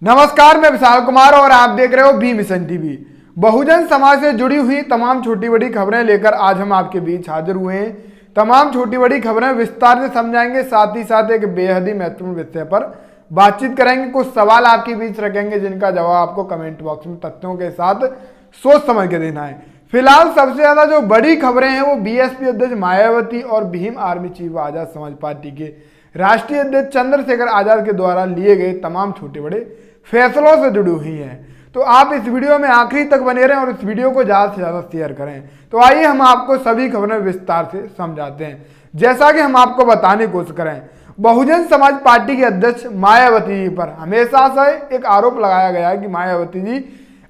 नमस्कार, मैं विशाल कुमार और आप देख रहे हो B mission TV. Bahujan Samaj से जुड़ी हुई तमाम छोटी बड़ी खबरें लेकर आज हम आपके बीच हाजिर हुए हैं। तमाम छोटी बड़ी खबरें विस्तार से समझाएंगे, साथ ही साथ एक बेहद ही महत्वपूर्ण विषय पर बातचीत करेंगे। कुछ सवाल आपके बीच रखेंगे जिनका जवाब आपको कमेंट बॉक्स में तथ्यों के साथ सोच समझ के देना है। फिलहाल सबसे ज्यादा जो बड़ी खबरें हैं वो बीएसपी अध्यक्ष मायावती और Bhim army chief Azad Samaj party के राष्ट्रीय अध्यक्ष चंद्रशेखर आजाद के द्वारा लिए गए तमाम छोटे बड़े फैसलों से जुड़ी हुई हैं। तो आप इस वीडियो में आखिरी तक बने रहें और इस वीडियो को ज़्यादा से ज़्यादा शेयर करें। तो आइए हम आपको सभी खबरें विस्तार से समझाते हैं। जैसा कि हम आपको बताने की कोशिश करें, बहुजन समाज पार्टी के अध्यक्ष मायावती जी पर हमेशा से एक आरोप लगाया गया है कि मायावती जी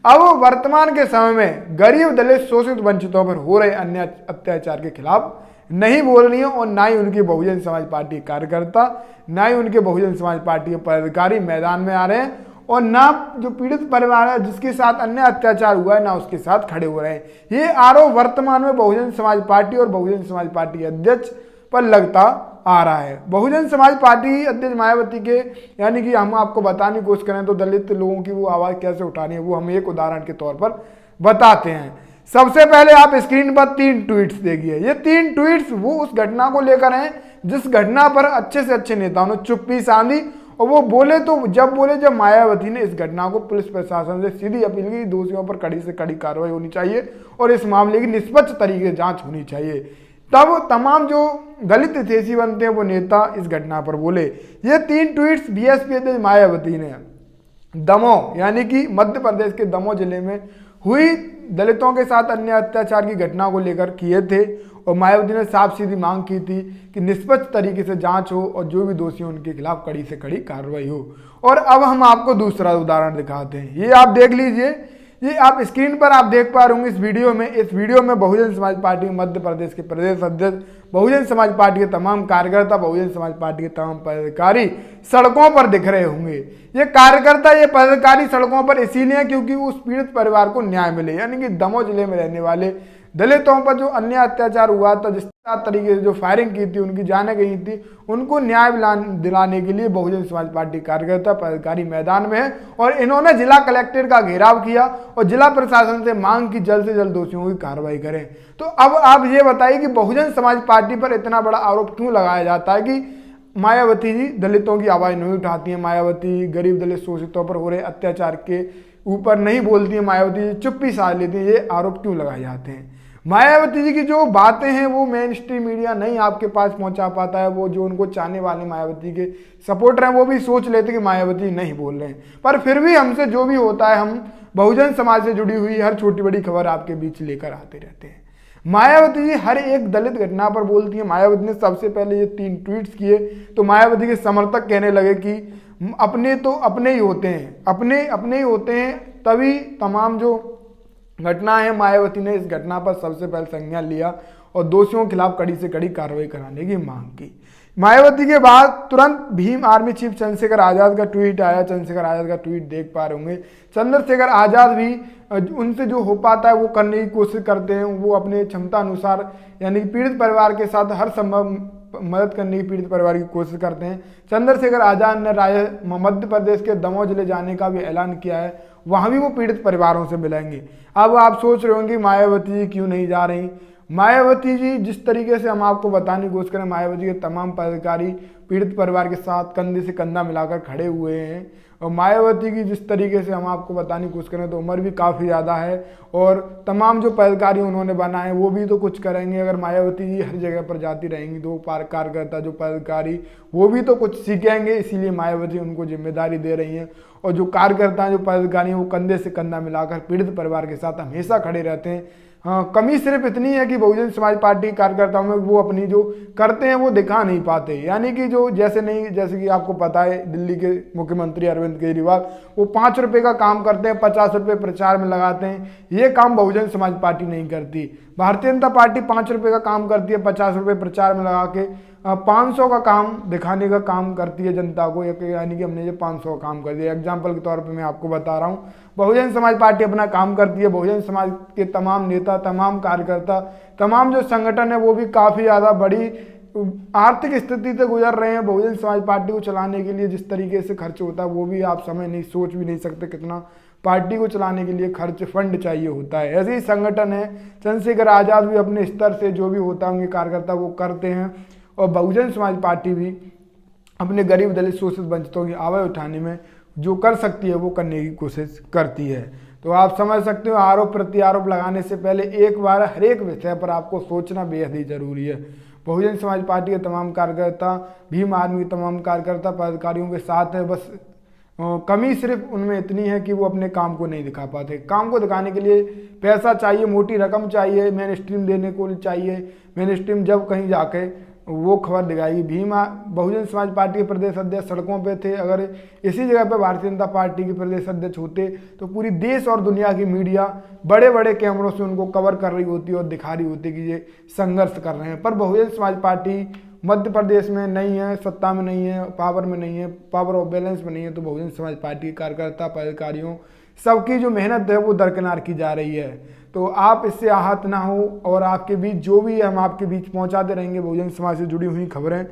अब वर्तमान के समय में गरीब दलित शोषित वंचितों पर हो रहे अन्य अत्याचार के खिलाफ नहीं बोल रही है और ना ही उनकी बहुजन समाज पार्टी कार्यकर्ता, ना ही उनके बहुजन समाज पार्टी के पदाधिकारी मैदान में आ रहे हैं और ना जो पीड़ित परिवार है जिसके साथ अन्य अत्याचार हुआ है ना उसके साथ खड़े हो रहे हैं। ये आरोप वर्तमान में बहुजन समाज पार्टी और बहुजन समाज पार्टी के अध्यक्ष पर लगता आ रहा है। बहुजन समाज पार्टी अध्यक्ष मायावती के यानी कि हम आपको बताने की कोशिश करें तो दलित लोगों की वो आवाज़ कैसे उठानी है वो हम एक उदाहरण के तौर पर बताते हैं। सबसे पहले आप स्क्रीन पर 3 ट्वीट्स देखिए। ये 3 ट्वीट्स वो उस घटना को लेकर हैं जिस घटना पर अच्छे से अच्छे नेताओं ने चुप्पी साधी और वो बोले तो जब मायावती ने इस घटना को पुलिस प्रशासन से सीधी अपील की, दोषियों पर कड़ी से कड़ी कार्रवाई होनी चाहिए और इस मामले की निष्पक्ष तरीके से जांच होनी चाहिए। तब तमाम जो दलित हितैषी बनते हैं वो नेता इस घटना पर बोले। ये 3 ट्वीट्स बीएसपी अध्यक्ष मायावती ने दमोह यानी कि मध्य प्रदेश के दमोह जिले में हुई दलितों के साथ अन्य अत्याचार की घटना को लेकर किए थे और मायावती ने साफ सीधी मांग की थी कि निष्पक्ष तरीके से जांच हो और जो भी दोषी हो उनके खिलाफ कड़ी से कड़ी कार्रवाई हो। और अब हम आपको दूसरा उदाहरण दिखाते हैं। ये आप देख लीजिए, ये आप स्क्रीन पर आप देख पा रहे होंगे इस वीडियो में बहुजन समाज पार्टी मध्य प्रदेश के प्रदेश अध्यक्ष, बहुजन समाज पार्टी के तमाम कार्यकर्ता, बहुजन समाज पार्टी के तमाम पदाधिकारी सड़कों पर दिख रहे होंगे। ये कार्यकर्ता, ये पदाधिकारी सड़कों पर इसीलिए क्योंकि उस पीड़ित परिवार को न्याय मिले, यानी कि दमोह जिले में रहने वाले दलितों पर जो अन्य अत्याचार हुआ था, जिस तरीके से जो फायरिंग की थी, उनकी जानें गई थी, उनको न्याय दिलाने के लिए बहुजन समाज पार्टी कार्यकर्ता पदाधिकारी मैदान में है और इन्होंने जिला कलेक्टर का घेराव किया और जिला प्रशासन से मांग की जल्द से जल्द दोषियों की कार्रवाई करें। तो अब आप ये बताइए कि बहुजन समाज पार्टी पर इतना बड़ा आरोप क्यों लगाया जाता है कि मायावती जी दलितों की आवाज़ नहीं उठाती है, मायावती गरीब दलित शोषितों पर हो रहे अत्याचार के ऊपर नहीं बोलती है, मायावती जी चुप्पी साध लेती है। ये आरोप क्यों लगाए जाते हैं? मायावती जी की जो बातें हैं वो मेन स्ट्रीम मीडिया नहीं आपके पास पहुंचा पाता है। वो जो उनको चाहने वाले मायावती के सपोर्टर हैं वो भी सोच लेते कि मायावती नहीं बोल रहे हैं, पर फिर भी हमसे जो भी होता है हम बहुजन समाज से जुड़ी हुई हर छोटी बड़ी खबर आपके बीच लेकर आते रहते हैं। मायावती जी हर एक दलित घटना पर बोलती है। मायावती ने सबसे पहले ये 3 ट्वीट्स किए तो मायावती के समर्थक कहने लगे कि अपने तो अपने ही होते हैं, अपने ही होते हैं। तभी तमाम जो घटना है मायावती ने इस घटना पर सबसे पहले संज्ञान लिया और दोषियों के खिलाफ कड़ी से कड़ी कार्रवाई कराने की मांग की। मायावती के बाद तुरंत भीम आर्मी चीफ चंद्रशेखर आजाद का ट्वीट आया। चंद्रशेखर आजाद का ट्वीट देख पा रहे होंगे। चंद्रशेखर आजाद भी उनसे जो हो पाता है वो करने की कोशिश करते हैं। वो अपने क्षमता अनुसार यानी पीड़ित परिवार के साथ हर संभव मदद करने की पीड़ित परिवार की कोशिश करते हैं। चंद्रशेखर आजाद ने मध्य प्रदेश के दमोह जिले जाने का भी ऐलान किया है, वहाँ भी वो पीड़ित परिवारों से मिलेंगे। अब आप सोच रहे होंगे मायावती जी क्यों नहीं जा रही। मायावती जी जिस तरीके से हम आपको बताने की कोशिश करें, मायावती के तमाम पदाधिकारी पीड़ित परिवार के साथ कंधे से कंधा मिलाकर खड़े हुए हैं और मायावती की जिस तरीके से हम आपको बताने की कोशिश करें तो उम्र भी काफ़ी ज़्यादा है और तमाम जो पदाधिकारी उन्होंने बनाए वो भी तो कुछ करेंगे। अगर मायावती जी हर जगह पर जाती रहेंगी तो कार्यकर्ता जो पदाधिकारी वो भी तो कुछ सीखेंगे, इसीलिए मायावती उनको जिम्मेदारी दे रही हैं। और जो कार्यकर्ता जो पदाधिकारी हैं वो कंधे से कंधा मिलाकर पीड़ित परिवार के साथ हमेशा खड़े रहते हैं। हाँ, कमी सिर्फ इतनी है कि बहुजन समाज पार्टी कार्यकर्ताओं में वो अपनी जो करते हैं वो दिखा नहीं पाते। यानी कि जो जैसे कि आपको पता है दिल्ली के मुख्यमंत्री अरविंद केजरीवाल वो 5 रुपये का काम करते हैं, 50 रुपये प्रचार में लगाते हैं। ये काम बहुजन समाज पार्टी नहीं करती। भारतीय जनता पार्टी 5 रुपये का काम करती है, 50 रुपये प्रचार में लगा के 500 का काम दिखाने का काम करती है जनता को। यानी कि हमने ये 500 का काम कर दिया। एग्जाम्पल के तौर पे मैं आपको बता रहा हूँ, बहुजन समाज पार्टी अपना काम करती है। बहुजन समाज के तमाम नेता, तमाम कार्यकर्ता, तमाम जो संगठन है वो भी काफ़ी ज़्यादा बड़ी आर्थिक स्थिति से गुजर रहे हैं। बहुजन समाज पार्टी को चलाने के लिए जिस तरीके से खर्च होता है वो भी आप सोच भी नहीं सकते कितना पार्टी को चलाने के लिए खर्च फंड चाहिए होता है। ऐसे ही संगठन है, चंद्रशेखर आज़ाद भी अपने स्तर से जो भी होता है उनके कार्यकर्ता वो करते हैं, और बहुजन समाज पार्टी भी अपने गरीब दलित शोषित वंचितों की आवाज़ उठाने में जो कर सकती है वो करने की कोशिश करती है। तो आप समझ सकते हो, आरोप प्रत्यारोप लगाने से पहले एक बार हर एक विषय पर आपको सोचना बेहद ही जरूरी है। बहुजन समाज पार्टी के तमाम कार्यकर्ता, भीम आर्मी के तमाम कार्यकर्ता पदाधिकारियों के साथ है। बस कमी सिर्फ उनमें इतनी है कि वो अपने काम को नहीं दिखा पाते। काम को दिखाने के लिए पैसा चाहिए, मोटी रकम चाहिए, मेन स्ट्रीम देने को चाहिए। मेन स्ट्रीम जब कहीं जाके वो खबर दिखाएगी। बहुजन समाज पार्टी के प्रदेश अध्यक्ष सड़कों पे थे, अगर इसी जगह पे भारतीय जनता पार्टी के प्रदेश अध्यक्ष होते तो पूरी देश और दुनिया की मीडिया बड़े बड़े कैमरों से उनको कवर कर रही होती और दिखा रही होती कि ये संघर्ष कर रहे हैं। पर बहुजन समाज पार्टी मध्य प्रदेश में नहीं है, सत्ता में नहीं है, पावर में नहीं है, पावर ऑफ बैलेंस में नहीं है, तो बहुजन समाज पार्टी के कार्यकर्ता पदाधिकारियों सबकी जो मेहनत है वो दरकिनार की जा रही है। तो आप इससे आहत ना हो, और आपके बीच जो भी है हम आपके बीच पहुंचाते रहेंगे बहुजन समाज से जुड़ी हुई खबरें।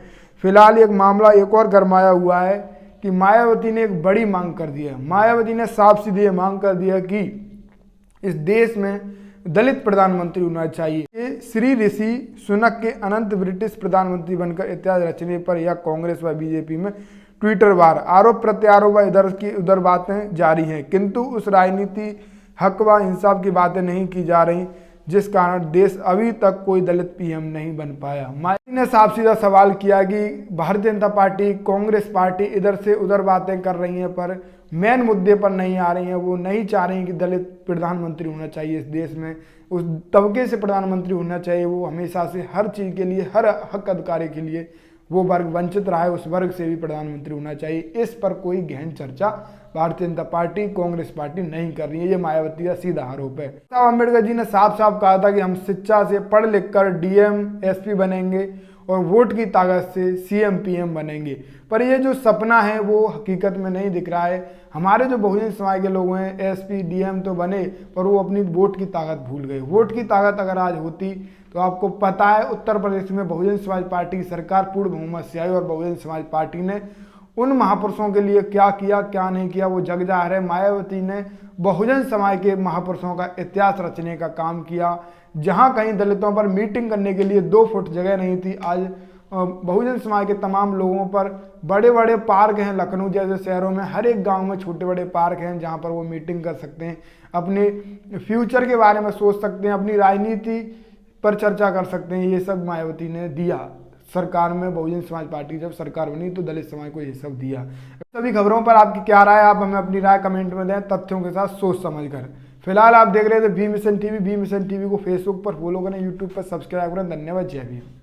फिलहाल एक मामला एक और गरमाया हुआ है कि मायावती ने एक बड़ी मांग कर दी है। मायावती ने साफ सीधी ये मांग कर दी है कि इस देश में दलित प्रधानमंत्री होना चाहिए। श्री ऋषि सुनक के अनंत ब्रिटिश प्रधानमंत्री बनकर इतिहास रचने पर यह कांग्रेस व बीजेपी में ट्विटर वार आरोप प्रत्यारोप व इधर की उधर बातें जारी हैं, किंतु उस राजनीति हक व इंसाफ की बातें नहीं की जा रही, जिस कारण देश अभी तक कोई दलित पीएम नहीं बन पाया। मायावती ने साफ सीधा सवाल किया कि भारतीय जनता पार्टी, कांग्रेस पार्टी इधर से उधर बातें कर रही हैं पर मेन मुद्दे पर नहीं आ रही हैं। वो नहीं चाह रही कि दलित प्रधानमंत्री होना चाहिए इस देश में, उस तबके से प्रधानमंत्री होना चाहिए वो हमेशा से हर चीज़ के लिए, हर हक अधिकारी के लिए वो वर्ग वंचित रहा है, उस वर्ग से भी प्रधानमंत्री होना चाहिए। इस पर कोई गहन चर्चा भारतीय जनता पार्टी, कांग्रेस पार्टी नहीं कर रही है। ये मायावती का सीधा आरोप है। अम्बेडकर जी ने साफ साफ कहा था कि हम शिक्षा से पढ़ लिख कर डीएम एसपी बनेंगे और वोट की ताकत से सीएम पीएम बनेंगे, पर ये जो सपना है वो हकीकत में नहीं दिख रहा है। हमारे जो बहुजन समाज के लोग हैं एसपी डीएम तो बने, पर वो अपनी वोट की ताकत भूल गए। वोट की ताकत अगर आज होती तो आपको पता है उत्तर प्रदेश में बहुजन समाज पार्टी की सरकार पूर्ण बहुमत से आई, और बहुजन समाज पार्टी ने उन महापुरुषों के लिए क्या किया क्या नहीं किया वो जग जाहिर है। मायावती ने बहुजन समाज के महापुरुषों का इतिहास रचने का काम किया। जहां कहीं दलितों पर मीटिंग करने के लिए 2 फुट जगह नहीं थी, आज बहुजन समाज के तमाम लोगों पर बड़े बड़े पार्क हैं। लखनऊ जैसे शहरों में हर एक गांव में छोटे बड़े पार्क हैं जहां पर वो मीटिंग कर सकते हैं, अपने फ्यूचर के बारे में सोच सकते हैं, अपनी राजनीति पर चर्चा कर सकते हैं। ये सब मायावती ने दिया सरकार में। बहुजन समाज पार्टी जब सरकार बनी तो दलित समाज को ये सब दिया। सभी खबरों पर आपकी क्या राय है, आप हमें अपनी राय कमेंट में दें, तथ्यों के साथ सोच समझ कर। फिलहाल आप देख रहे थे B mission TV. B mission TV को फेसबुक पर फॉलो करें, यूट्यूब पर सब्सक्राइब करें। धन्यवाद। जय भीम।